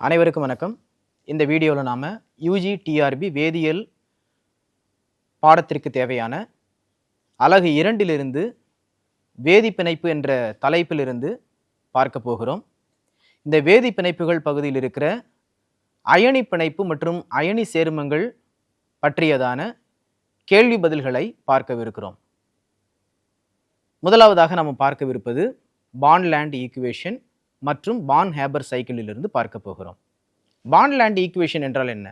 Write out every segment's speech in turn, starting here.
அனைவருக்கும் வணக்கம். இந்த வீடியோவில் நாம் யூஜி டிஆர்பி வேதியியல் பாடத்திற்கு தேவையான அலகு 2 வேதிப்பிணைப்பு என்ற தலைப்பிலிருந்து பார்க்க போகிறோம். இந்த வேதிப்பிணைப்புகள் பகுதியில் இருக்கிற அயனி பிணைப்பு மற்றும் அயனி சேர்மங்கள் பற்றியதான கேள்வி பதில்களை பார்க்கவிருக்கிறோம். முதலாவதாக நாம் பார்க்கவிருப்பது பாண்ட்-லேண்ட் ஈக்குவேஷன் மற்றும் பான்-ஹேபர் சைக்கிளிலிருந்து பார்க்க போகிறோம். பாண்ட்-லேண்ட் ஈக்குவேஷன் என்றால் என்ன?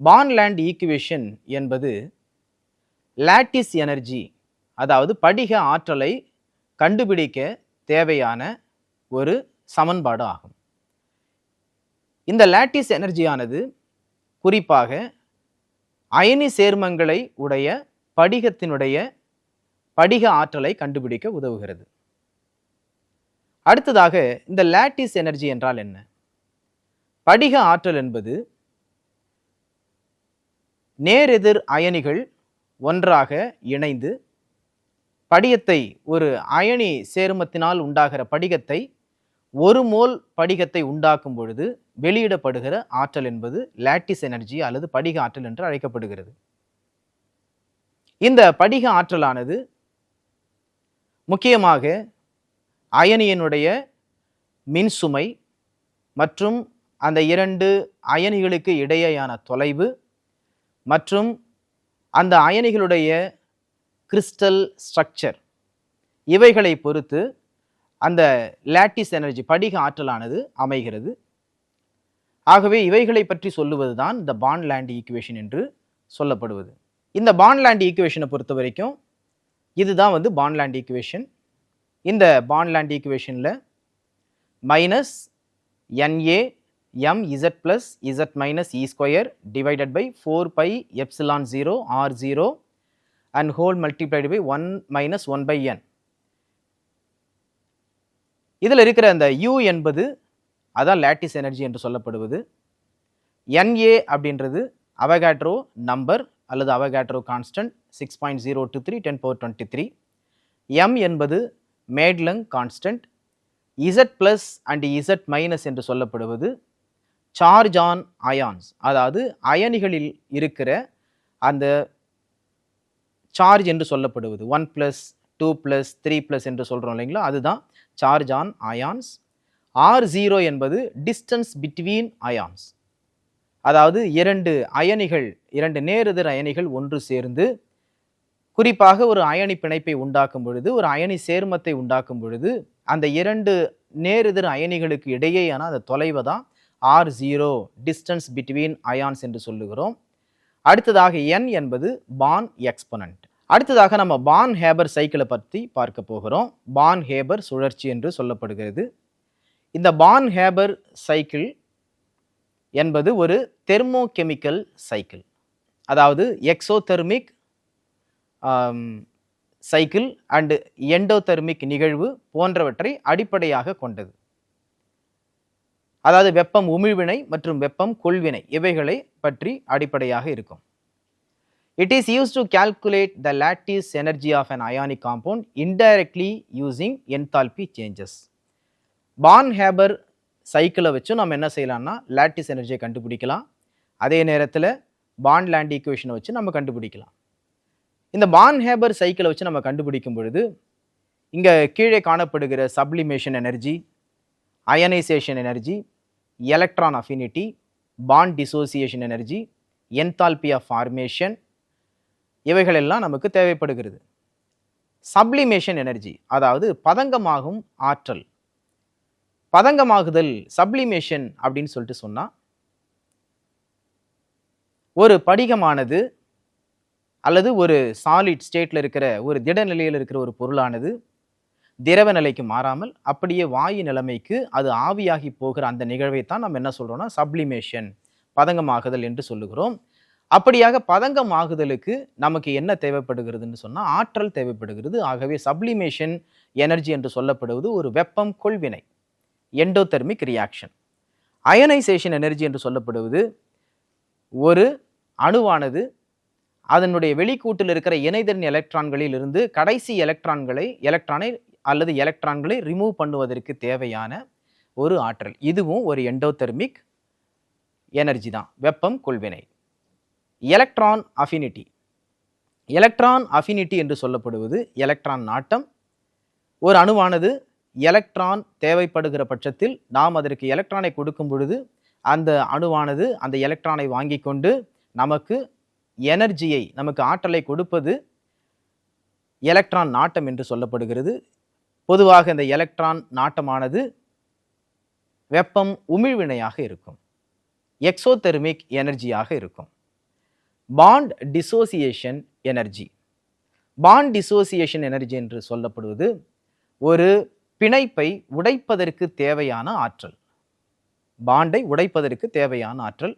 பாண்ட்-லேண்ட் ஈக்குவேஷன் என்பது லாட்டிஸ் எனர்ஜி, அதாவது படிக ஆற்றலை கண்டுபிடிக்க தேவையான ஒரு சமன்பாடு ஆகும். இந்த லாட்டிஸ் எனர்ஜியானது குறிப்பாக அயனி சேர்மங்களை உடைய படிகத்தினுடைய படிக ஆற்றலை கண்டுபிடிக்க உதவுகிறது. அடுத்ததாக இந்த லாட்டிஸ் எனர்ஜி என்றால் என்ன? படிக ஆற்றல் என்பது நேரெதிர் அயனிகள் ஒன்றாக இணைந்து படிகத்தை, ஒரு அயனி சேர்மத்தினால் உண்டாகிற படிகத்தை, ஒரு மோல் படிகத்தை உண்டாக்கும் பொழுது வெளியிடப்படுகிற ஆற்றல் என்பது லாட்டிஸ் எனர்ஜி அல்லது படிக ஆற்றல் என்று அழைக்கப்படுகிறது. இந்த படிக ஆற்றலானது முக்கியமாக அயனியினுடைய மின்சுமை மற்றும் அந்த இரண்டு அயனிகளுக்கு இடையேயான தொலைவு மற்றும் அந்த அயனிகளுடைய கிறிஸ்டல் ஸ்ட்ரக்சர், இவைகளை பொறுத்து அந்த லாட்டிஸ் எனர்ஜி படிக ஆற்றலானது அமைகிறது. ஆகவே இவைகளை பற்றி சொல்லுவதுதான் இந்த பாண்ட்-லேண்ட் ஈக்குவேஷன் என்று சொல்லப்படுவது. இந்த பாண்ட்-லேண்ட் ஈக்குவேஷனை பொறுத்த வரைக்கும் இதுதான் பாண்ட்-லேண்ட் ஈக்குவேஷன். இந்த பாண்ட்-லேண்ட் ஈக்குவேஷனில் minus NA mz plus z minus e square divided by 4 pi epsilon 0 r0 and whole multiplied by 1 minus 1 by n. இதில் இருக்கிற அந்த U என்பது அதான் லாட்டிஸ் எனர்ஜி என்று சொல்லப்படுவது. NA அப்படின்றது அவகாட்ரோ நம்பர் அல்லது அவகாட்ரோ கான்ஸ்டன்ட் 6.023 10 power 23. M என்பது Madelung constant. Z plus and Z minus என்று சொல்லப்படுவது சார்ஜ் ஆன் அயான்ஸ், அதாவது அயனிகளில் இருக்கிற அந்த சார்ஜ் என்று சொல்லப்படுவது 1 + 2 + 3 என்று சொல்கிறோம் இல்லைங்களா, அதுதான் சார்ஜ் ஆன் அயான்ஸ். R0 என்பது டிஸ்டன்ஸ் பிட்வீன் அயான்ஸ், அதாவது இரண்டு அயனிகள், இரண்டு நேரெதிர் அயனிகள் ஒன்று சேர்ந்து குறிப்பாக ஒரு அயனி பிணைப்பை உண்டாக்கும் பொழுது, ஒரு அயனி சேர்மத்தை உண்டாக்கும் பொழுது அந்த இரண்டு நேரெதிர் அயனிகளுக்கு இடையேயான அந்த தொலைவை தான் R0 டிஸ்டன்ஸ் பிட்வீன் அயான்ஸ் என்று சொல்லுகிறோம். அடுத்ததாக N என்பது பான் எக்ஸ்பொனன்ட். அடுத்ததாக நம்ம பான்-ஹேபர் சைக்கிளை பற்றி பார்க்க போகிறோம். பான்-ஹேபர் சுழற்சி என்று சொல்லப்படுகிறது. இந்த பான்-ஹேபர் சைக்கிள் என்பது ஒரு தெர்மோகெமிக்கல் சைக்கிள், அதாவது எக்ஸோதெர்மிக் சைக்கிள் அண்ட் எண்டோதெர்மிக் நிகழ்வு போன்றவற்றை அடிப்படையாக கொண்டது. அதாவது வெப்பம் உமிழ்வினை மற்றும் வெப்பம் கொள்வினை இவைகளை பற்றி அடிப்படையாக இருக்கும். It is used to calculate the lattice energy of an ionic compound indirectly using enthalpy changes. பான்-ஹேபர் சைக்கிளை வச்சு நம்ம என்ன செய்யலாம்னா லாட்டிஸ் எனர்ஜியை கண்டுபிடிக்கலாம். அதே நேரத்தில் பாண்ட்-லேண்ட் ஈக்குவேஷனை வச்சு நம்ம கண்டுபிடிக்கலாம். இந்த பான்-ஹேபர் சைக்கிளை வச்சு நம்ம கண்டுபிடிக்கும் பொழுது இங்கே கீழே காணப்படுகிற sublimation energy, ionisation energy, electron affinity, bond dissociation energy, enthalpy of formation, இவைகளெல்லாம் நமக்கு தேவைப்படுகிறது. சப்ளிமேஷன் எனர்ஜி, அதாவது பதங்கமாகும் ஆற்றல். பதங்கமாகுதல், சப்ளிமேஷன் அப்படின்னு சொல்லிட்டு சொன்னால், ஒரு படிகமானது அல்லது ஒரு சாலிட் ஸ்டேட்டில் இருக்கிற, ஒரு திட நிலையில் இருக்கிற ஒரு பொருளானது திரவ நிலைக்கு மாறாமல் அப்படியே வாயு நிலைமைக்கு அது ஆவியாகி போகிற அந்த நிகழ்வை தான் நம்ம என்ன சொல்கிறோம்னா சப்ளிமேஷன், பதங்கமாகுதல் என்று சொல்லுகிறோம். அப்படியாக பதங்கமாகுதலுக்கு நமக்கு என்ன தேவைப்படுகிறதுன்னு சொன்னால் ஆற்றல் தேவைப்படுகிறது. ஆகவே சப்ளிமேஷன் எனர்ஜி என்று சொல்லப்படுவது ஒரு வெப்பம் கொள்வினை, எண்டோதெர்மிக் ரியாக்ஷன். அயனைசேஷன் எனர்ஜி என்று சொல்லப்படுவது ஒரு அணுவானது அதனுடைய வெளிக்கூட்டில் இருக்கிற இணைதிறன் எலக்ட்ரான்களில் இருந்து கடைசி எலக்ட்ரானை அல்லது எலக்ட்ரான்களை ரிமூவ் பண்ணுவதற்கு தேவையான ஒரு ஆற்றல். இதுவும் ஒரு எண்டோதெர்மிக் எனர்ஜி தான், வெப்பம் கொள்வினை. Electron affinity. எலக்ட்ரான் அஃபினிட்டி என்று சொல்லப்படுவது எலக்ட்ரான் நாட்டம். ஒரு அணுவானது எலக்ட்ரான் தேவைப்படுகிற பட்சத்தில் நாம் அதற்கு எலக்ட்ரானை கொடுக்கும் பொழுது அந்த அணுவானது அந்த எலக்ட்ரானை வாங்கி கொண்டு நமக்கு எனர்ஜியை, நமக்கு ஆற்றலை கொடுப்பது எலக்ட்ரான் நாட்டம் என்று சொல்லப்படுகிறது. பொதுவாக இந்த எலக்ட்ரான் நாட்டமானது வெப்பம் உமிழ்வினையாக இருக்கும், எக்ஸோதெர்மிக் எனர்ஜியாக இருக்கும். Bond dissociation energy. Bond dissociation energy என்று சொல்லப்படுவது ஒரு பிணைப்பை உடைப்பதற்கு தேவையான ஆற்றல். பாண்டை உடைப்பதற்கு தேவையான ஆற்றல்.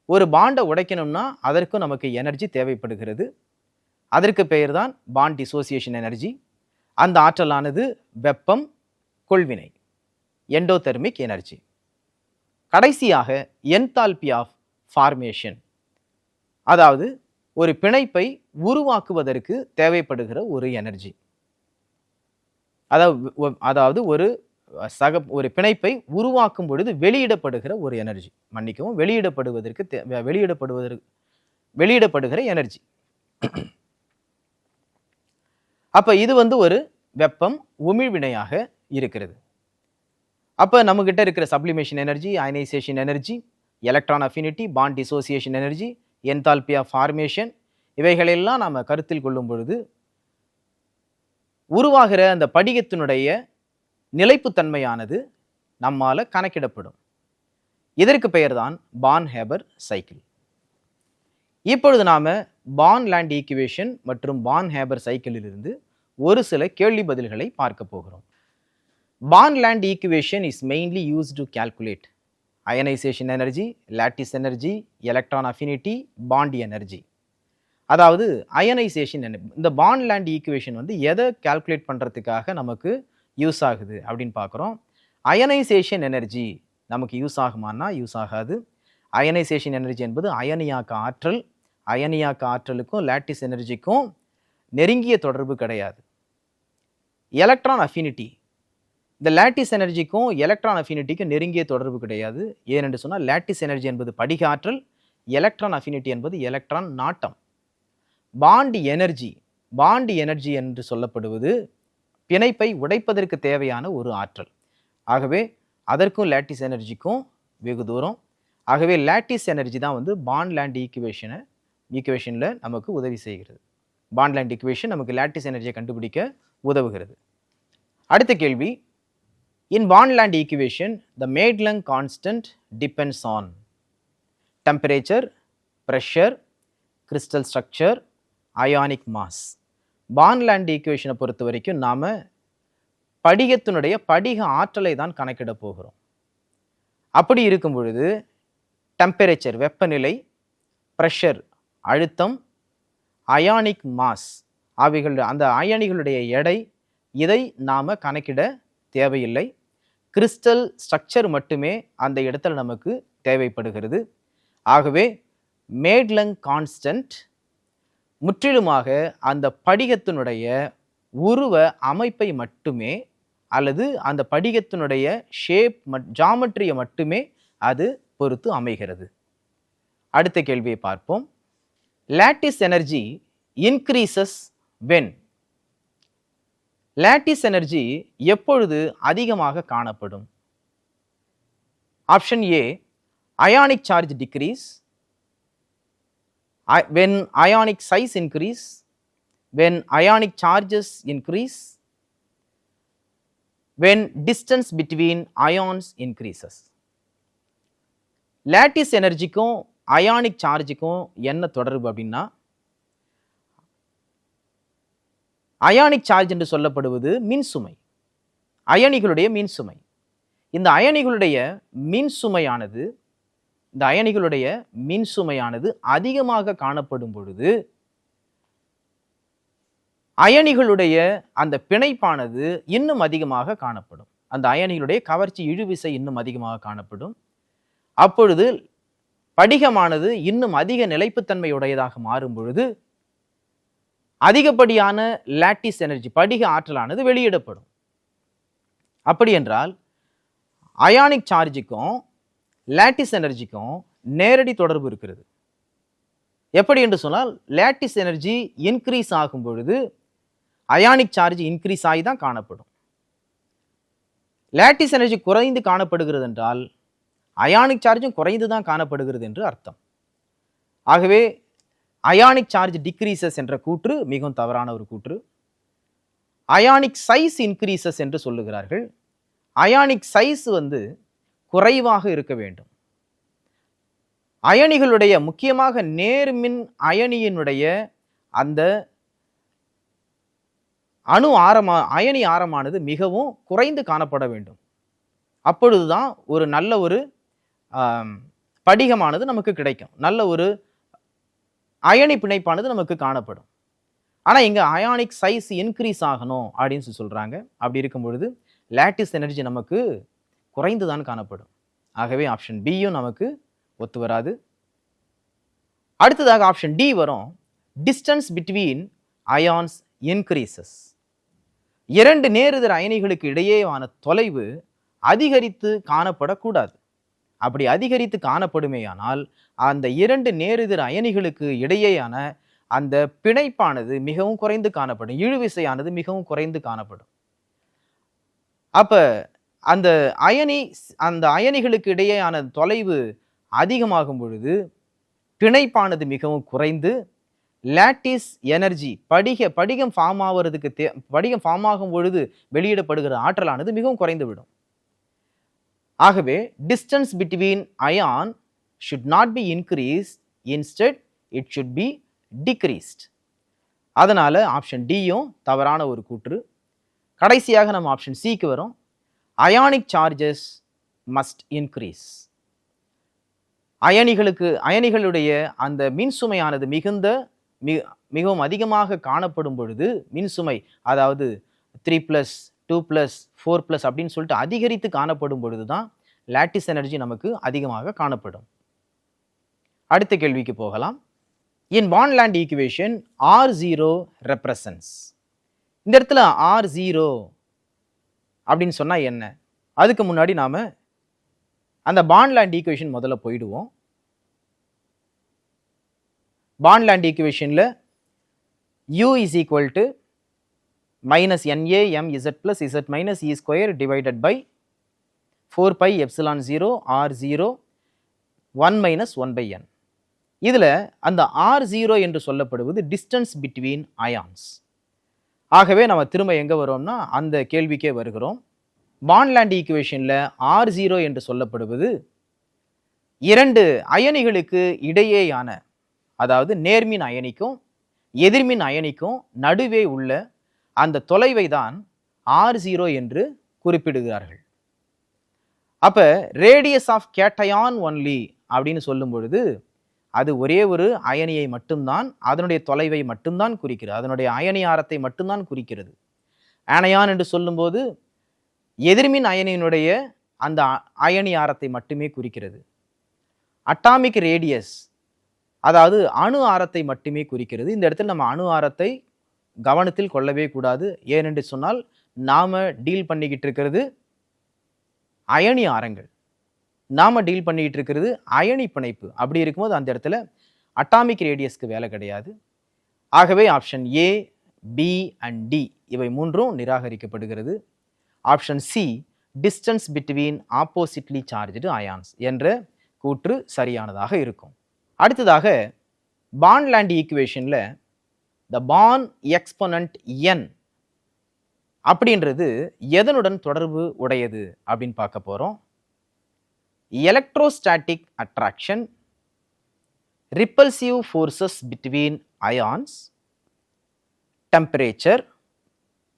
ஒரு பாண்டை உடைக்கணும்னா அதற்கும் நமக்கு எனர்ஜி தேவைப்படுகிறது. அதற்கு பெயர் தான் பாண்ட் டிசோசியேஷன் எனர்ஜி. அந்த ஆற்றலானது வெப்பம் கொள்வினை, எண்டோதெர்மிக் எனர்ஜி. கடைசியாக என்தால்பி ஆஃப் ஃபார்மேஷன், அதாவது ஒரு பிணைப்பை உருவாக்குவதற்கு தேவைப்படுகிற ஒரு எனர்ஜி. அதாவது ஒரு பிணைப்பை உருவாக்கும் பொழுது வெளியிடப்படுகிற ஒரு எனர்ஜி, மன்னிக்கவும், வெளியிடப்படுகிற எனர்ஜி. அப்ப இது ஒரு வெப்பம் உமிழ்வினையாக இருக்கிறது. அப்ப நம்ம கிட்ட இருக்கிற sublimation energy, ionisation energy, electron affinity, bond dissociation energy, enthalpy of formation, இவைகளெல்லாம் நாம கருத்தில் கொள்ளும் பொழுது உருவாகிற அந்த படிகத்தினுடைய நிலைப்புத்தன்மையானது நம்மால கணக்கிடப்படும். இதற்கு பெயர்தான் பான் ஹேபர் சைக்கிள். இப்பொழுது நாம பான் லேண்ட் ஈக்குவேஷன் மற்றும் பான் ஹேபர் சைக்கிளிலிருந்து ஒரு சில கேள்வி பதில்களை பார்க்க போகிறோம். Born Lande equation is mainly used to calculate ionisation energy, lattice energy, electron affinity, bond energy. அதாவது அயனைசேஷன், இந்த பாண்ட் லேண்ட் ஈக்குவேஷன் எதை கால்குலேட் பண்ணுறதுக்காக நமக்கு யூஸ் ஆகுது அப்படின்னு பார்க்குறோம். அயனைசேஷன் எனர்ஜி நமக்கு யூஸ் ஆகுமானா யூஸ் ஆகாது. அயனைசேஷன் எனர்ஜி என்பது அயனியாக்க ஆற்றல். அயனியாக்க ஆற்றலுக்கும் லாட்டிஸ் எனர்ஜிக்கும் நெருங்கிய தொடர்பு கிடையாது. எலக்ட்ரான் அஃபினிட்டி, இந்த லாட்டிஸ் எனர்ஜிக்கும் எலக்ட்ரான் அஃபினிட்டிக்கும் நெருங்கிய தொடர்பு கிடையாது. ஏனென்று சொன்னால் லாட்டிஸ் எனர்ஜி என்பது படிக ஆற்றல், எலக்ட்ரான் அஃபினிட்டி என்பது எலக்ட்ரான் நாட்டம். பாண்ட் எனர்ஜி என்று சொல்லப்படுவது பிணைப்பை உடைப்பதற்கு தேவையான ஒரு ஆற்றல். ஆகவே அதற்கும் லாட்டிஸ் எனர்ஜிக்கும் வெகு தூரம். ஆகவே லாட்டிஸ் எனர்ஜி தான் பாண்ட் லேண்ட் ஈக்குவேஷனில் நமக்கு உதவி செய்கிறது. பாண்ட் லேண்ட் ஈக்குவேஷன் நமக்கு லாட்டிஸ் எனர்ஜியை கண்டுபிடிக்க உதவுகிறது. அடுத்த கேள்வி, இன் பாண்ட் Lande equation the Madelung constant depends on temperature, pressure, crystal structure, ionic mass. பாண்ட் லேண்ட் ஈக்குவேஷனை பொறுத்த வரைக்கும் நாம படிகத்தினுடைய படிக ஆற்றலை தான் கணக்கிட போகிறோம். அப்படி இருக்கும் பொழுது டெம்பரேச்சர் வெப்பநிலை, ப்ரெஷர் அழுத்தம், அயானிக் மாஸ் அந்த அயனிகளுடைய எடை, இதை நாம கணக்கிட தேவையில்லை. கிறிஸ்டல் ஸ்ட்ரக்சர் மட்டுமே அந்த இடத்துல நமக்கு தேவைப்படுகிறது. ஆகவே மேட்லங் கான்ஸ்டன்ட் முற்றிலுமாக அந்த படிகத்தினுடைய உருவ அமைப்பை மட்டுமே அல்லது அந்த படிகத்தினுடைய ஷேப் ஜாமெட்ரியை மட்டுமே அது பொறுத்து அமைகிறது. அடுத்த கேள்வியை பார்ப்போம். Lattice energy increases when. Lattice energy எப்பொழுது அதிகமாக காணப்படும்? Option A, ionic charge decrease, when ionic size increase, when ionic charges increase, when distance between ions increases. Lattice எனர்ஜிக்கும் அயானிக் சார்ஜுக்கும் என்ன தொடர்பு அப்படின்னா, அயானிக் சார்ஜ் என்று சொல்லப்படுவது மின்சுமை, அயனிகளுடைய மின்சுமை. இந்த அயனிகளுடைய மின்சுமையானது அதிகமாக காணப்படும் பொழுது அயனிகளுடைய அந்த பிணைப்பானது இன்னும் அதிகமாக காணப்படும். அந்த அயனிகளுடைய கவர்ச்சி இழுவிசை இன்னும் அதிகமாக காணப்படும். அப்பொழுது படிகமானது இன்னும் அதிக நிலைப்புத்தன்மையுடையதாக மாறும் பொழுது அதிகப்படியான லாட்டிஸ் எனர்ஜி, படிக ஆற்றலானது வெளியிடப்படும். அப்படி என்றால் அயானிக் சார்ஜுக்கும் லேட்டிஸ் எனர்ஜிக்கும் நேரடி தொடர்பு இருக்கிறது. எப்படி என்று சொன்னால் லேட்டிஸ் எனர்ஜி இன்க்ரீஸ் ஆகும் பொழுது அயானிக் சார்ஜ் இன்க்ரீஸ் ஆகி தான் காணப்படும். லேட்டிஸ் எனர்ஜி குறைந்து காணப்படுகிறது என்றால் அயானிக் சார்ஜும் குறைந்து தான் காணப்படுகிறது என்று அர்த்தம். ஆகவே அயானிக் சார்ஜ் டிக்ரீசஸ் என்ற கூற்று மிகவும் தவறான ஒரு கூற்று. அயானிக் சைஸ் இன்க்ரீசஸ் என்று சொல்லுகிறார்கள். அயானிக் சைஸ் குறைவாக இருக்க வேண்டும். அயனிகளுடைய முக்கியமாக நேர்மின் அயனியினுடைய அந்த அயனி ஆரமானது மிகவும் குறைந்து காணப்பட வேண்டும். அப்பொழுதுதான் ஒரு நல்ல ஒரு படிகமானது நமக்கு கிடைக்கும், நல்ல ஒரு அயனி பிணைப்பானது நமக்கு காணப்படும். ஆனால் இங்கே அயானிக் சைஸ் இன்க்ரீஸ் ஆகணும் அப்படின்னு சொல்கிறாங்க. அப்படி இருக்கும் பொழுது லேட்டிஸ் எனர்ஜி நமக்கு குறைந்து தான் காணப்படும். ஆகவே ஆப்ஷன் பியும் நமக்கு ஒத்து வராது. அடுத்ததாக ஆப்ஷன் டி வரும். Distance between ions increases. இரண்டு நேரெதிர் அயனிகளுக்கு இடையேயான தொலைவு அதிகரித்து காணப்படக்கூடாது. அப்படி அதிகரித்து காணப்படுமேயானால் அந்த இரண்டு நேரெதிர் அயனிகளுக்கு இடையேயான அந்த பிணைப்பானது மிகவும் குறைந்து காணப்படும், இழுவிசையானது மிகவும் குறைந்து காணப்படும். அப்ப அந்த அயனிகளுக்கு இடையேயான தொலைவு அதிகமாகும் பொழுது பிணைப்பானது மிகவும் குறைந்து லேட்டிஸ் எனர்ஜி படிகம் ஃபார்ம் ஆகிறதுக்கு படிகம் ஃபார்ம் ஆகும் பொழுது வெளியிடப்படுகிற ஆற்றலானது மிகவும் குறைந்துவிடும். ஆகவே distance between ion should not be increased, instead it should be decreased. அதனால ஆப்ஷன் டியும் தவறான ஒரு கூற்று. கடைசியாக நம்ம ஆப்ஷன் சிக்கு வரும். Ionic charges must increase. அயனிகளுடைய அந்த மின்சுமையானது மிகவும் அதிகமாக காணப்படும் பொழுது மின்சுமை, அதாவது 3+, 2+, 4+ அப்படின்னு சொல்லிட்டு அதிகரித்து காணப்படும் பொழுது தான் லேட்டிஸ் எனர்ஜி நமக்கு அதிகமாக காணப்படும். அடுத்த கேள்விக்கு போகலாம். இன் பாண்ட்-லேண்ட் ஈக்குவேஷன் R0 ரெப்ரசன்ஸ். இந்த இடத்துல R0 அப்படின்னு சொன்னா என்ன? அதுக்கு முன்னாடி நாம அந்த பாண்ட்-லேண்ட் ஈக்குவேஷன் முதல்ல போயிடுவோம். பாண்ட்-லேண்ட் ஈக்குவேஷன்ல U is equal to minus NA mz plus z minus e square divided by 4 pi epsilon 0 R0 1 minus 1 by n. இதில் அந்த R0 என்று சொல்லப்படுவது டிஸ்டன்ஸ் பிட்வீன் அயான்ஸ். ஆகவே நம்ம திரும்ப எங்கே வரோம்னா அந்த கேள்விக்கே வருகிறோம். பாண்ட்-லேண்ட் ஈக்குவேஷனில் R0 என்று சொல்லப்படுவது இரண்டு அயனிகளுக்கு இடையேயான, அதாவது நேர்மின் அயனிக்கும் எதிர்மின் அயனிக்கும் நடுவே உள்ள அந்த தொலைவை தான் R0 என்று குறிப்பிடுகிறார்கள். அப்ப ரேடியஸ் ஆஃப் கேட்டயான் ஒன்லி அப்படின்னு சொல்லும் பொழுது அது ஒரே ஒரு அயனியை மட்டும்தான், அதனுடைய தொலைவை மட்டும்தான் குறிக்கிறது, அதனுடைய அயனி ஆரத்தை மட்டும்தான் குறிக்கிறது. ஆனையான் என்று சொல்லும்போது எதிர்மின் அயனியினுடைய அந்த அயனி ஆரத்தை மட்டுமே குறிக்கிறது. அட்டாமிக் ரேடியஸ், அதாவது அணு ஆரத்தை மட்டுமே குறிக்கிறது. இந்த இடத்துல நம்ம அணு ஆரத்தை கவனத்தில் கொள்ளவே கூடாது. ஏனென்று சொன்னால் நாம டீல் பண்ணிக்கிட்டு இருக்கிறது அயனி ஆரங்கள், நாம டீல் பண்ணிக்கிட்டு இருக்கிறது அயனி பிணைப்பு. அப்படி இருக்கும்போது அந்த இடத்துல அட்டாமிக் ரேடியஸ்க்கு வேலை கிடையாது. ஆகவே option A, B and D இவை மூன்றும் நிராகரிக்கப்படுகிறது. Option C distance between oppositely charged ions என்ற கூற்று சரியானதாக இருக்கும். அடுத்ததாக பாண்ட்-லேண்ட் ஈக்குவேஷன்ல த பாண்ட் எக்ஸ்பொனன்ட் n அப்படின்றது எதனுடன் தொடர்பு உடையது அப்படின்னு பார்க்க போறோம். Electrostatic attraction, repulsive forces between ions, temperature,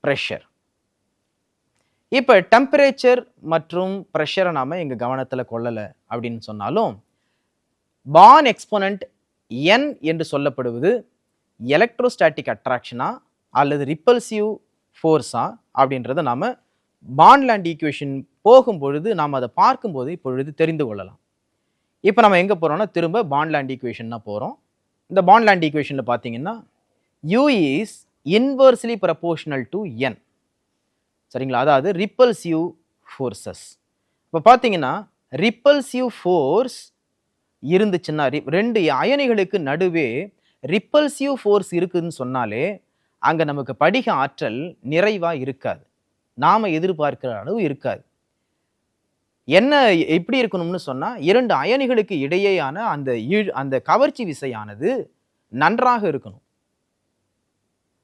pressure. இப்போ டெம்பரேச்சர் மற்றும் பிரஷரை நாம எங்க கவனத்தில் கொள்ளலை அப்படின்னு சொன்னாலும் பாண்ட் எக்ஸ்பொனன்ட் n என்று சொல்லப்படுவது எலக்ட்ரோஸ்டாட்டிக் அட்ராக்ஷனா அல்லது ரிப்பல்சிவ் ஃபோர்ஸா அப்படின்றத நாம பாண்ட்-லேண்ட் ஈக்குவேஷன் போகும் பொழுது நாம் அதை பார்க்கும்போது இப்பொழுது தெரிந்து கொள்ளலாம். இப்போ நம்ம எங்கே போகிறோம்னா திரும்ப பாண்ட்-லேண்ட் ஈக்குவேஷன் தான் போகிறோம். இந்த பாண்ட்-லேண்ட் ஈக்குவேஷனில் பார்த்தீங்கன்னா U is inversely proportional to n, சரிங்களா? அதாவது ரிப்பல்சிவ் ஃபோர்ஸஸ், இப்போ பார்த்தீங்கன்னா ரிப்பல்சிவ் ஃபோர்ஸ் இருந்துச்சுன்னா, 2 அயனிகளுக்கு நடுவே ரிப்பல்சிவ் ஃபோர்ஸ் இருக்குதுன்னு சொன்னாலே, அங்க நமக்கு படிக ஆற்றல் நிறைவா இருக்காது. நாம எதிர்பார்க்கிற அளவு இருக்காது. என்ன எப்படி இருக்கணும்னு சொன்னா, 2 அயனிகளுக்கு இடையேயான அந்த கவர்ச்சி விசையானது நன்றாக இருக்கணும்.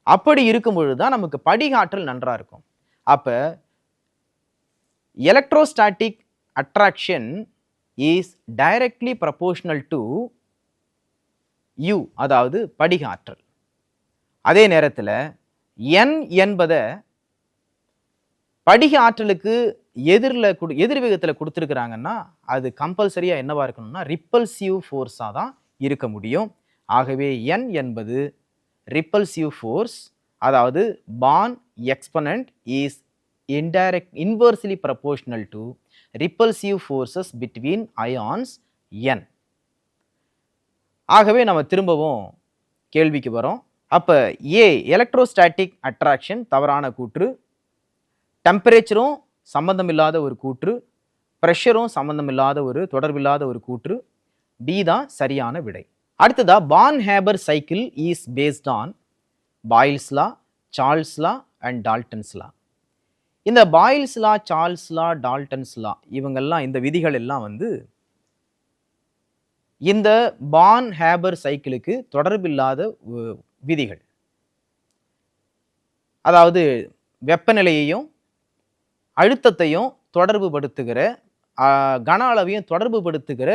அப்படி இருக்கும் பொழுது தான் நமக்கு படிக ஆற்றல் நன்றா இருக்கும். அப்ப electrostatic attraction is directly proportional to U, அதாவது படிக ஆற்றல். அதே நேரத்தில் N என்பத படிக ஆற்றலுக்கு எதிர் வேகத்தில் கொடுத்துருக்கிறாங்கன்னா அது கம்பல்சரியா என்னவா இருக்கணும்னா ரிப்பல்சிவ் ஃபோர்ஸா தான் இருக்க முடியும். ஆகவே N என்பது ரிப்பல்சிவ் ஃபோர்ஸ், அதாவது bond exponent is inversely proportional to repulsive forces between ions N. ஆகவே நம்ம திரும்பவும் கேள்விக்கு வரோம். அப்ப A எலக்ட்ரோஸ்டாட்டிக் அட்ராக்ஷன் தவறான கூற்று, டெம்பரேச்சரும் சம்பந்தமில்லாத ஒரு கூற்று, பிரஷரும் சம்பந்தமில்லாத ஒரு தொடர்பில்லாத ஒரு கூற்று, B தான் சரியான விடை. அடுத்ததா Born Haber cycle is based on Boyle's law, Charles law and Dalton's law. இந்த Boyle's law, Charles law, Dalton's law இவங்கெல்லாம் இந்த விதிகள் எல்லாம் வந்து இந்த பான் ஹேபர் சைக்கிளுக்கு தொடர்பில்லாத விதிகள். அதாவது வெப்பநிலையையும் அழுத்தத்தையும் தொடர்பு படுத்துகிற கன அளவையும் தொடர்பு படுத்துகிற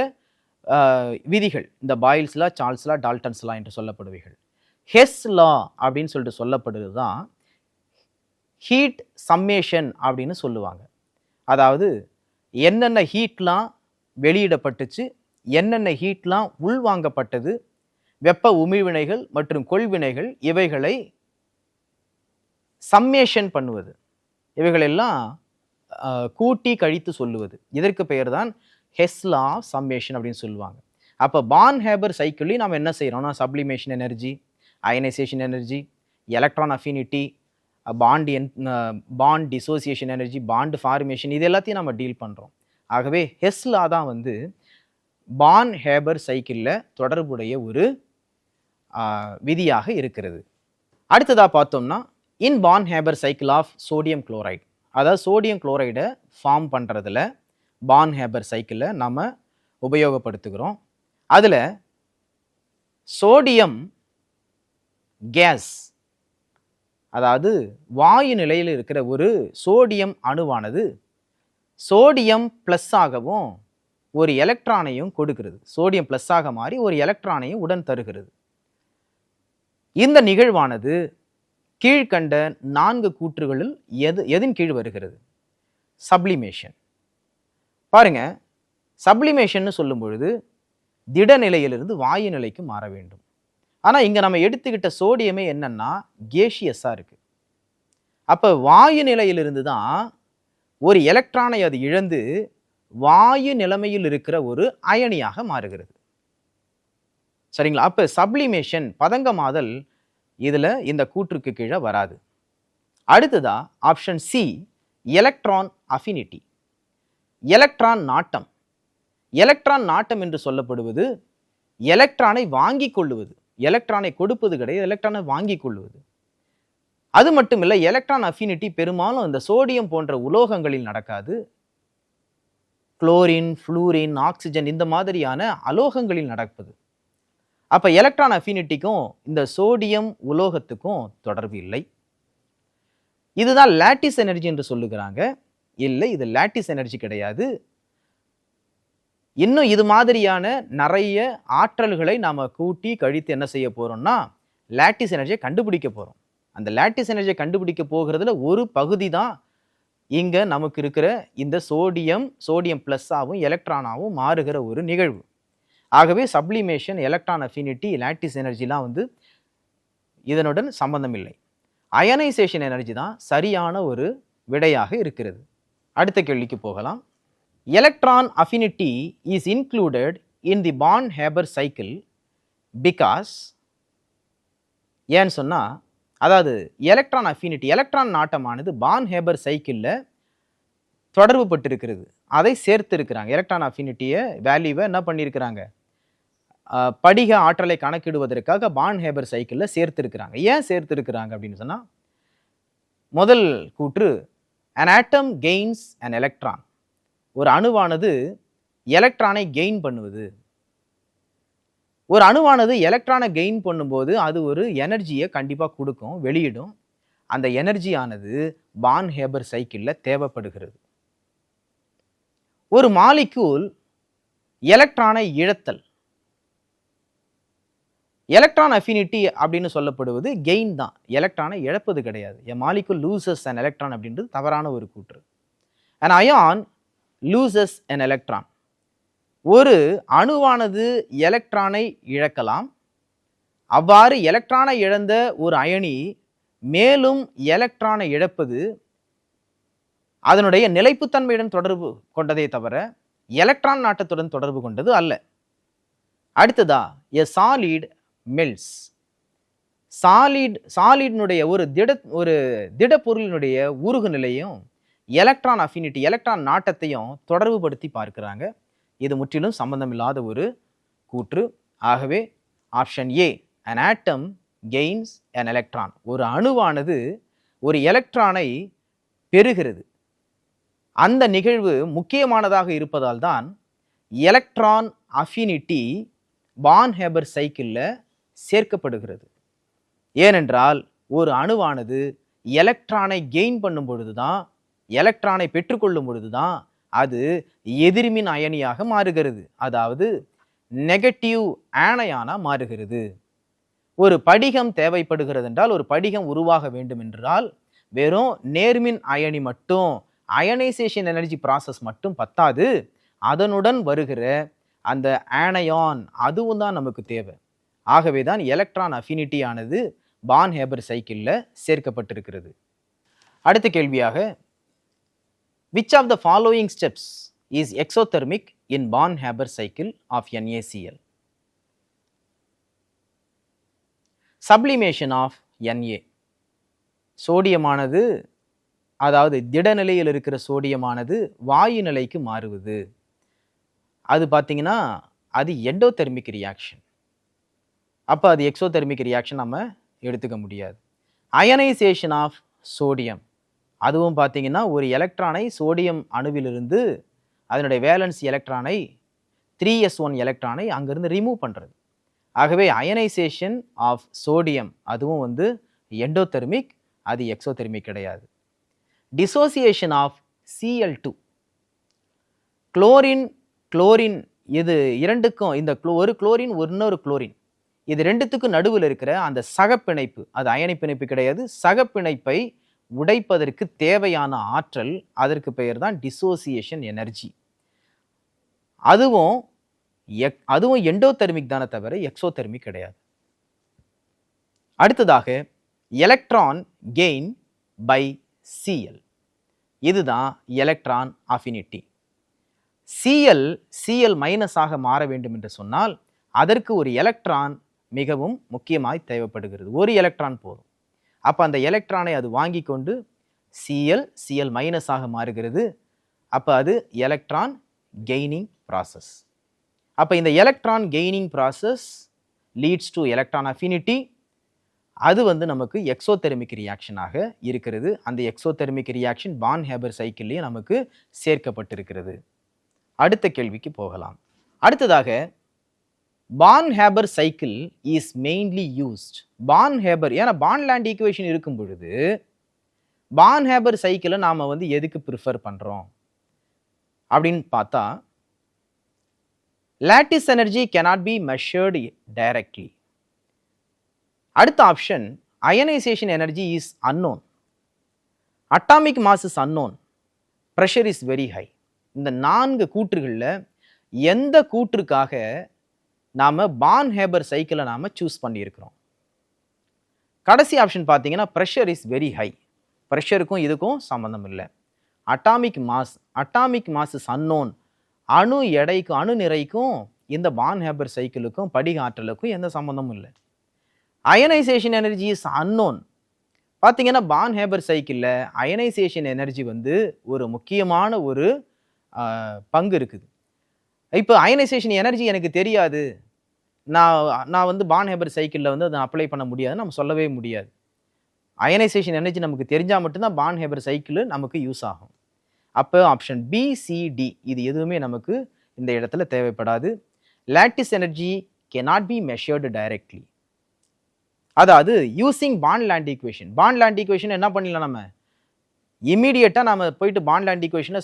விதிகள் இந்த Boyle's law, Charles law, Dalton's law என்று சொல்லப்படுவைகள். ஹெஸ் லா அப்படின்னு சொல்லிட்டு சொல்லப்படுது தான் ஹீட் சம்மேஷன் அப்படின்னு சொல்லுவாங்க. அதாவது என்னென்ன ஹீட்லாம் வெளியிடப்பட்டுச்சு, என்னென்ன ஹீட்லாம் உள்வாங்கப்பட்டது, வெப்ப உமிழ்வினைகள் மற்றும் கொள்வினைகள் இவைகளை சம்மேஷன் பண்ணுவது, இவைகளெல்லாம் கூட்டி கழித்து சொல்லுவது. இதற்கு பெயர் தான் ஹெஸ் லா ஆஃப் சம்மேஷன் அப்படின்னு சொல்லுவாங்க. அப்போ பான் ஹேபர் சைக்கிளையும் நாம் என்ன செய்கிறோம்னா sublimation energy, ionisation energy, electron affinity, bond dissociation energy, bond formation, இது எல்லாத்தையும் நம்ம டீல் பண்ணுறோம். ஆகவே ஹெஸ் லா தான் வந்து பான் ஹேபர் சைக்கிளில் தொடர்புடைய ஒரு விதியாக இருக்கிறது. அடுத்ததாக பார்த்தோம்னா in Born Haber cycle of sodium chloride, அதாவது சோடியம் குளோரைடை ஃபார்ம் பண்ணுறதுல பான் ஹேபர் சைக்கிளை நம்ம உபயோகப்படுத்துகிறோம். அதில் சோடியம் கேஸ், அதாவது வாயு நிலையில் இருக்கிற ஒரு சோடியம் அணுவானது சோடியம் பிளஸ் ஆகவும் ஒரு எலக்ட்ரானையும் கொடுக்கிறது. சோடியம் பிளஸ் ஆக மாறி ஒரு எலக்ட்ரானையும் உடன் தருகிறது. இந்த நிகழ்வானது கீழ்கண்ட 4 கூற்றுகளில் எதின் கீழ் வருகிறது? சப்ளிமேஷன். பாருங்க, சப்ளிமேஷன் சொல்லும் பொழுது திட நிலையிலிருந்து வாயு நிலைக்கு மாற வேண்டும். ஆனால் இங்கே நம்ம எடுத்துக்கிட்ட சோடியமே என்னன்னா கேஷியஸாக இருக்கு. அப்போ வாயு நிலையிலிருந்து தான் ஒரு எலக்ட்ரானை அது இழந்து வாயு நிலைமையில் இருக்கிற ஒரு அயனியாக மாறுகிறது. சரிங்களா? அப்போ சப்ளிமேஷன், பதங்கமாதல், இதில் இந்த கூற்றுக்கு கீழே வராது. அடுத்ததா option C electron affinity, electron நாட்டம். எலக்ட்ரான் நாட்டம் என்று சொல்லப்படுவது எலக்ட்ரானை வாங்கி கொள்ளுவது, எலக்ட்ரானை கொடுப்பது கிடையாது, எலக்ட்ரானை வாங்கி கொள்வது. அது மட்டும் இல்லை, எலக்ட்ரான் அஃபினிட்டி பெரும்பாலும் இந்த சோடியம் போன்ற உலோகங்களில் நடக்காது. குளோரின், ஃப்ளூரின், ஆக்சிஜன் இந்த மாதிரியான அலோகங்களில் நடப்பது. அப்போ எலக்ட்ரான் அஃபினிட்டிக்கும் இந்த சோடியம் உலோகத்துக்கும் தொடர்பு இல்லை. இதுதான் லாட்டிஸ் எனர்ஜி என்று சொல்லுகிறாங்க. இல்லை, இது லாட்டிஸ் எனர்ஜி கிடையாது. இன்னும் இது மாதிரியான நிறைய ஆற்றல்களை நாம கூட்டி கழித்து என்ன செய்ய போறோம்னா லாட்டிஸ் எனர்ஜியை கண்டுபிடிக்க போறோம். அந்த லாட்டிஸ் எனர்ஜியை கண்டுபிடிக்க போகிறதுல ஒரு பகுதி தான் இங்க நமக்கு இருக்கிற இந்த சோடியம் பிளஸ்ஸாகவும் எலக்ட்ரானாகவும் மாறுகிற ஒரு நிகழ்வு. ஆகவே சப்ளிமேஷன், எலக்ட்ரான் அஃபினிட்டி, லாட்டிஸ் எனர்ஜிலாம் வந்து இதனுடன் சம்பந்தம் இல்லை. அயனைசேஷன் எனர்ஜி தான் சரியான ஒரு விடையாக இருக்கிறது. அடுத்த கேள்விக்கு போகலாம். Electron affinity is included in the பாண்ட் ஹேபர் சைக்கிள் பிகாஸ், ஏன்னு சொன்னா, அதாவது எலக்ட்ரான் அஃபினிட்டி, எலக்ட்ரான் நாட்டமானது பாண்ட் ஹேபர் சைக்கிளில் தொடர்பு பட்டிருக்கிறது. அதை சேர்த்து இருக்கிறாங்க. எலக்ட்ரான் அஃபினிட்டியை வேல்யூவை என்ன பண்ணியிருக்கிறாங்க, படிக ஆற்றலை கணக்கிடுவதற்காக பார்ன்ஹேபர் சைக்கிளில் சேர்த்திருக்கிறாங்க. ஏன் சேர்த்திருக்கிறாங்க அப்படின்னு சொன்னால், முதல் கூற்று an atom gains an electron. ஒரு அணுவானது எலக்ட்ரானை கெயின் பண்ணுவது. ஒரு அணுவானது எலக்ட்ரானை கெயின் பண்ணும்போது அது ஒரு எனர்ஜியை கண்டிப்பாக கொடுக்கும், வெளியிடும். அந்த எனர்ஜியானது பார்ன்ஹேபர் சைக்கிளில் தேவைப்படுகிறது. ஒரு மாலிக்யூல் எலக்ட்ரானை இழத்தல், எலக்ட்ரான் அஃபினிட்டி அப்படின்னு சொல்லப்படுவது கெயின் தான், எலக்ட்ரானை இழப்பது கிடையாது. A molecule loses an electron அப்படின்றது தவறான ஒரு கூற்று. an ion loses an electron. ஒரு அணுவானது எலக்ட்ரானை இழக்கலாம். அவ்வாறு எலக்ட்ரானை இழந்த ஒரு அயனி மேலும் எலக்ட்ரானை இழப்பது அதனுடைய நிலைப்புத்தன்மையுடன் தொடர்பு கொண்டதே தவிர எலக்ட்ரான் நாட்டத்துடன் தொடர்பு கொண்டது அல்ல. அடுத்ததா, எ சாலிட் மெல்ட்ஸ். சாலிட்னுடைய ஒரு திட பொருளினுடைய உருகு நிலையும் எலக்ட்ரான் அஃபினிட்டி, எலக்ட்ரான் நாட்டத்தையும் தொடர்பு படுத்தி பார்க்கிறாங்க. இது முற்றிலும் சம்பந்தமில்லாத ஒரு கூற்று. ஆகவே option A, an atom gains an electron. ஒரு அணுவானது ஒரு எலக்ட்ரானை பெறுகிறது. அந்த நிகழ்வு முக்கியமானதாக இருப்பதால் தான் எலக்ட்ரான் அஃபினிட்டி பார்ன்ஹேபர் சைக்கிளில் சேர்க்கப்படுகிறது. ஏனென்றால் ஒரு அணுவானது எலக்ட்ரானை கெயின் பண்ணும் பொழுது தான், எலக்ட்ரானை பெற்றுக்கொள்ளும் பொழுது தான் அது எதிர்மின் அயனியாக மாறுகிறது, அதாவது நெகட்டிவ் ஆனையானா மாறுகிறது. ஒரு படிகம் தேவைப்படுகிறது என்றால், ஒரு படிகம் உருவாக வேண்டும் என்றால் வெறும் நேர்மின் அயனி மட்டும், அயனைசேஷன் எனர்ஜி ப்ராசஸ் மட்டும் பத்தாது, அதனுடன் வருகிற அந்த ஆனையான் அதுவும் தான் நமக்கு தேவை. ஆகவே தான் எலக்ட்ரான் அஃபினிட்டி ஆனது பார்ன்ஹேபர் சைக்கிளில் சேர்க்கப்பட்டிருக்கிறது. அடுத்த கேள்வியாக, which of the following steps is exothermic in Born-Haber cycle of NaCl? Sublimation of Na. சோடியமானது, அதாவது திடநிலையில் இருக்கிற சோடியமானது வாயு நிலைக்கு மாறுவது. அது பார்த்தீங்கன்னா அது எண்டோதெர்மிக் ரியாக்ஷன். அப்போ அது எக்ஸோதெர்மிக் ரியாக்ஷன் நம்ம எடுத்துக்க முடியாது. அயனைசேஷன் ஆஃப் சோடியம், அதுவும் பார்த்தீங்கன்னா ஒரு எலக்ட்ரானை சோடியம் அணுவிலிருந்து அதனுடைய வேலன்ஸ் எலக்ட்ரானை 3s1 எலக்ட்ரானை அங்கிருந்து ரிமூவ் பண்ணுறது. ஆகவே அயனைசேஷன் ஆஃப் சோடியம் அதுவும் வந்து எண்டோதெர்மிக், அது எக்ஸோதெர்மிக் கிடையாது. டிசோசியேஷன் ஆஃப் Cl2, குளோரின் இது இரண்டுக்கும், இந்த ஒரு குளோரின் இன்னொரு குளோரின், இது ரெண்டுத்துக்கும் நடுவில் இருக்கிற அந்த சகப்பிணைப்பு, அது அயனி பிணைப்பு கிடையாது, சகப்பிணைப்பை உடைப்பதற்கு தேவையான ஆற்றல், அதற்கு பெயர் தான் டிசோசியேஷன் எனர்ஜி. அதுவும் எண்டோதெர்மிக் தானே தவிர எக்ஸோதெர்மிக் கிடையாது. அடுத்ததாக எலக்ட்ரான் கெயின் பை Cl, இதுதான் எலக்ட்ரான் அஃபினிட்டி. Cl மைனஸாக மாற வேண்டும் என்று சொன்னால் அதற்கு ஒரு எலக்ட்ரான் மிகவும் முக்கியமாய் தேவைப்படுகிறது. ஒரு எலக்ட்ரான் போதும். அப்போ அந்த எலக்ட்ரானை அது வாங்கி கொண்டு Cl மைனஸாக மாறுகிறது. அப்போ அது எலக்ட்ரான் கெய்னிங் ப்ராசஸ். அப்போ இந்த electron gaining process leads to electron affinity. அது வந்து நமக்கு எக்ஸோதெர்மிக் ரியாக்ஷனாக இருக்கிறது. அந்த எக்ஸோதெர்மிக் ரியாக்ஷன் பார்ன்ஹேபர் சைக்கிள்லேயே நமக்கு சேர்க்கப்பட்டிருக்கிறது. அடுத்த கேள்விக்கு போகலாம். அடுத்ததாக, பார்ன்ஹேபர் சைக்கிள் இஸ் மெயின்லி யூஸ்ட். பார்ன்ஹேபர், ஏன்னா பார்ன்லாண்ட் ஈக்குவேஷன் இருக்கும் பொழுது பார்ன்ஹேபர் சைக்கிளை நாம் வந்து எதுக்கு ப்ரிஃபர் பண்ணுறோம் அப்படின்னு பார்த்தா, lattice energy cannot be measured directly. அடுத்த option, ionisation energy is unknown, atomic mass is unknown, pressure is very high. இந்த 4 கூற்றுகளில் எந்த கூற்றுக்காக நாம் பார்ன்ஹேபர் சைக்கிளை நாம் சூஸ் பண்ணியிருக்கிறோம்? கடைசி ஆப்ஷன் பார்த்தீங்கன்னா ப்ரெஷர் இஸ் வெரி ஹை. ப்ரெஷருக்கும் இதுக்கும் சம்மந்தம் இல்லை. அட்டாமிக் மாஸ் இஸ் அன்னோன், அணு எடைக்கும் அணு நிறைக்கும் இந்த பார்ன்ஹேபர் சைக்கிளுக்கும் படிக ஆற்றலுக்கும் எந்த சம்மந்தமும் இல்லை. Ionisation energy is unknown. பார்த்தீங்கன்னா பார்ன்ஹேபர் சைக்கிளில் அயனைசேஷன் எனர்ஜி வந்து ஒரு முக்கியமான ஒரு பங்கு இருக்குது. இப்போ அயனைசேஷன் எனர்ஜி எனக்கு தெரியாது, நான் வந்து பான் ஹேபர் சைக்கிளில் வந்து அதை அப்ளை பண்ண முடியாதுன்னு நம்ம சொல்லவே முடியாது. அயனைசேஷன் எனர்ஜி நமக்கு தெரிஞ்சால் மட்டும்தான் பான் ஹேபர் சைக்கிள் நமக்கு யூஸ் ஆகும். அப்போ ஆப்ஷன் பி, சி, டி இது எதுவுமே நமக்கு இந்த இடத்துல தேவைப்படாது. Lattice energy cannot be measured directly. அதாவது using bond-land equation. Bond-land equation என்ன பண்ணிடலாம், நம்ம இமீடியட்டாக நம்ம போயிட்டு பாண்ட்-லேண்ட் ஈக்குவேஷனை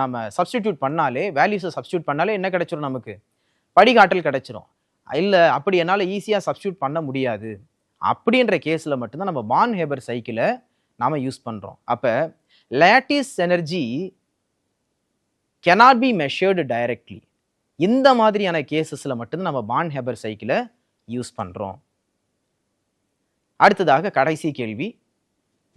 நம்ம சப்ஸ்டிடியூட் பண்ணாலே, வேல்யூஸை சப்ஸ்டியூட் பண்ணாலே என்ன கிடைச்சிரும், நமக்கு படிகாட்டல் கிடைச்சிரும். இல்லை அப்படி என்னால் ஈஸியாக சப்ஸ்டியூட் பண்ண முடியாது அப்படின்ற கேஸில் மட்டும்தான் நம்ம பான் ஹேபர் சைக்கிளை நாம் யூஸ் பண்ணுறோம். அப்போ lattice energy cannot be measured directly. இந்த மாதிரியான கேசஸில் மட்டும்தான் நம்ம பான் ஹேபர் சைக்கிளை யூஸ் பண்ணுறோம். அடுத்ததாக கடைசி கேள்வி,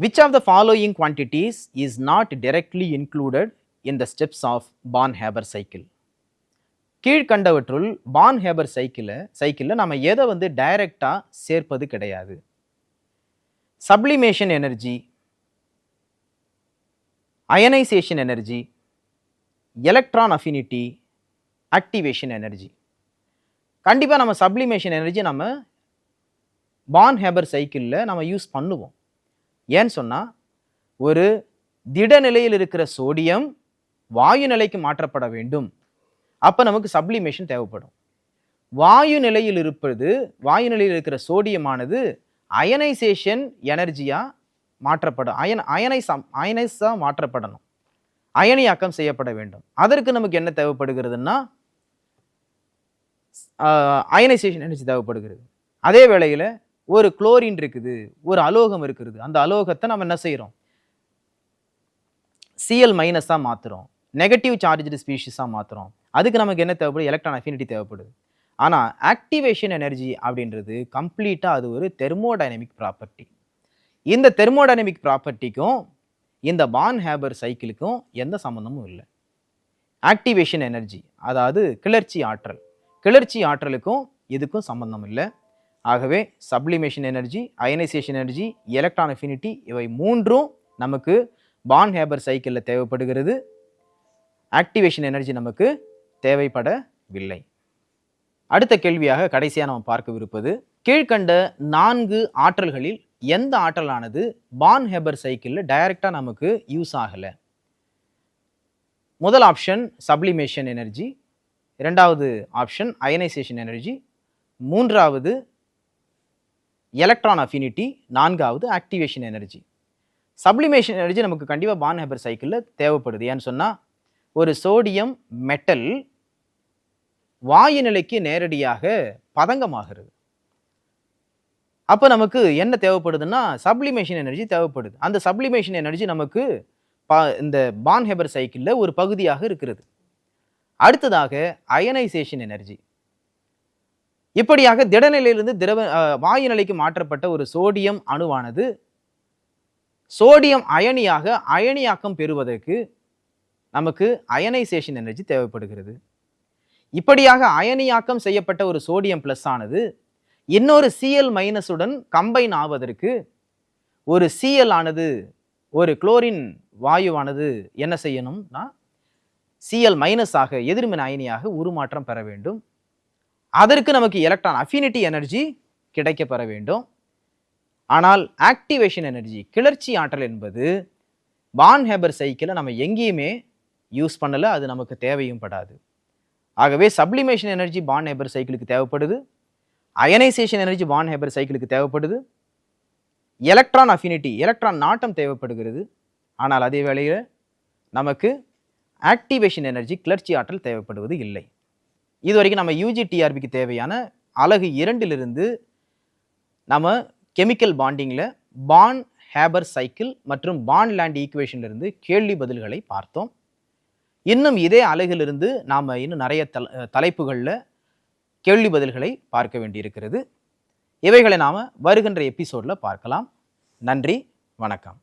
which of the following quantities is not directly included in the steps of Born Haber cycle? கீழ்கண்டவற்றுள் பான் ஹேபர் சைக்கிளில் நம்ம எதை வந்து டைரக்டாக சேர்ப்பது கிடையாது? Sublimation energy, ionisation energy, electron affinity, activation energy. கண்டிப்பாக நம்ம சப்ளிமேஷன் எனர்ஜி நம்ம பான் ஹேபர் சைக்கிளில் நம்ம யூஸ் பண்ணுவோம். ஏன்னு சொன்னால், ஒரு திட நிலையில் இருக்கிற சோடியம் வாயு நிலைக்கு மாற்றப்பட வேண்டும். அப்போ நமக்கு சப்ளிமேஷன் தேவைப்படும். வாயு நிலையில் இருக்கிற சோடியமானது அயனைசேஷன் எனர்ஜியாக மாற்றப்படும். அயனைஸாக மாற்றப்படணும், அயனியாக்கம் செய்யப்பட வேண்டும். அதற்கு நமக்கு என்ன தேவைப்படுகிறதுன்னா அயனைசேஷன் எனர்ஜி தேவைப்படுகிறது. அதே வேளையில் ஒரு குளோரின் இருக்குது, ஒரு அலோகம் இருக்குது, அந்த அலோகத்தை நம்ம என்ன செய்கிறோம், சிஎல் மைனஸாக மாற்றுறோம், நெகட்டிவ் சார்ஜ்டு ஸ்பீஷிஸாக மாற்றுறோம். அதுக்கு நமக்கு என்ன தேவைப்படுது, எலக்ட்ரான் அஃபினிட்டி தேவைப்படுது. ஆனால் ஆக்டிவேஷன் எனர்ஜி அப்படின்றது கம்ப்ளீட்டாக அது ஒரு தெர்மோடைனமிக் ப்ராப்பர்ட்டி. இந்த தெர்மோடைனமிக் ப்ராப்பர்ட்டிக்கும் இந்த பான் ஹேபர் சைக்கிளுக்கும் எந்த சம்மந்தமும் இல்லை. ஆக்டிவேஷன் எனர்ஜி அதாவது கிளர்ச்சி ஆற்றலுக்கும் இதுக்கும் சம்பந்தம் இல்லை. ஆகவே sublimation energy, ionisation energy, electron affinity இவை மூன்றும் நமக்கு பான் ஹேபர் சைக்கிளில் தேவைப்படுகிறது. ஆக்டிவேஷன் எனர்ஜி நமக்கு தேவைப்படவில்லை. அடுத்த கேள்வியாக கடைசியாக நம்ம பார்க்கவிருப்பது, கீழ்கண்ட 4 ஆற்றல்களில் எந்த ஆற்றலானது பான் ஹேபர் சைக்கிளில் டைரக்டாக நமக்கு யூஸ் ஆகலை? முதல் ஆப்ஷன் சப்ளிமேஷன் எனர்ஜி, இரண்டாவது ஆப்ஷன் அயனைசேஷன் எனர்ஜி, மூன்றாவது எலக்ட்ரான் அஃபினிட்டி, நான்காவது ஆக்டிவேஷன் எனர்ஜி. சப்ளிமேஷன் எனர்ஜி நமக்கு கண்டிப்பாக பான் ஹேபர் சைக்கிளில் தேவைப்படுது. ஏன்னு சொன்னால், ஒரு சோடியம் மெட்டல் வாயு நிலைக்கு நேரடியாக பதங்கமாகிறது. அப்போ நமக்கு என்ன தேவைப்படுதுன்னா சப்ளிமேஷன் எனர்ஜி தேவைப்படுது. அந்த சப்ளிமேஷன் எனர்ஜி நமக்கு இந்த பான் ஹேபர் சைக்கிளில் ஒரு பகுதியாக இருக்கிறது. அடுத்ததாக அயனைசேஷன் எனர்ஜி. இப்படியாக திடநிலையிலிருந்து வாயு நிலைக்கு மாற்றப்பட்ட ஒரு சோடியம் அணுவானது சோடியம் அயனியாக்கம் பெறுவதற்கு நமக்கு அயனைசேஷன் எனர்ஜி தேவைப்படுகிறது. இப்படியாக அயனியாக்கம் செய்யப்பட்ட ஒரு சோடியம் பிளஸ் ஆனது இன்னொரு சிஎல் மைனஸுடன் கம்பைன் ஆவதற்கு ஒரு சிஎல் ஆனது, ஒரு குளோரின் வாயுவானது என்ன செய்யணும்னா சிஎல் மைனஸாக எதிர்மின் அயனியாக உருமாற்றம் பெற வேண்டும். அதற்கு நமக்கு எலக்ட்ரான் அஃபினிட்டி எனர்ஜி கிடைக்கப்பெற வேண்டும். ஆனால் ஆக்டிவேஷன் எனர்ஜி, கிளர்ச்சி ஆற்றல் என்பது பான் ஹேபர் சைக்கிளை நம்ம எங்கேயுமே யூஸ் பண்ணலை, அது நமக்கு தேவையும் படாது. ஆகவே சப்ளிமேஷன் எனர்ஜி பான் ஹேபர் சைக்கிளுக்கு தேவைப்படுது, அயனைசேஷன் எனர்ஜி பான் ஹேபர் சைக்கிளுக்கு தேவைப்படுது, எலக்ட்ரான் அஃபினிட்டி, எலக்ட்ரான் நாட்டம் தேவைப்படுகிறது. ஆனால் அதே வேளையில் நமக்கு ஆக்டிவேஷன் எனர்ஜி, கிளர்ச்சி ஆற்றல் தேவைப்படுவது இல்லை. இதுவரைக்கும் நம்ம யூஜிடிஆர்பிக்கு தேவையான அலகு 2 நம்ம கெமிக்கல் பாண்டிங்கில் பான் ஹேபர் சைக்கிள் மற்றும் பாண்ட் லேண்ட் ஈக்குவேஷன்லேருந்து கேள்வி பதில்களை பார்த்தோம். இன்னும் இதே அலகிலிருந்து நாம் இன்னும் நிறைய தலைப்புகளில் கேள்வி பதில்களை பார்க்க வேண்டியிருக்கிறது. இவைகளை நாம் வருகின்ற எபிசோடில் பார்க்கலாம். நன்றி, வணக்கம்.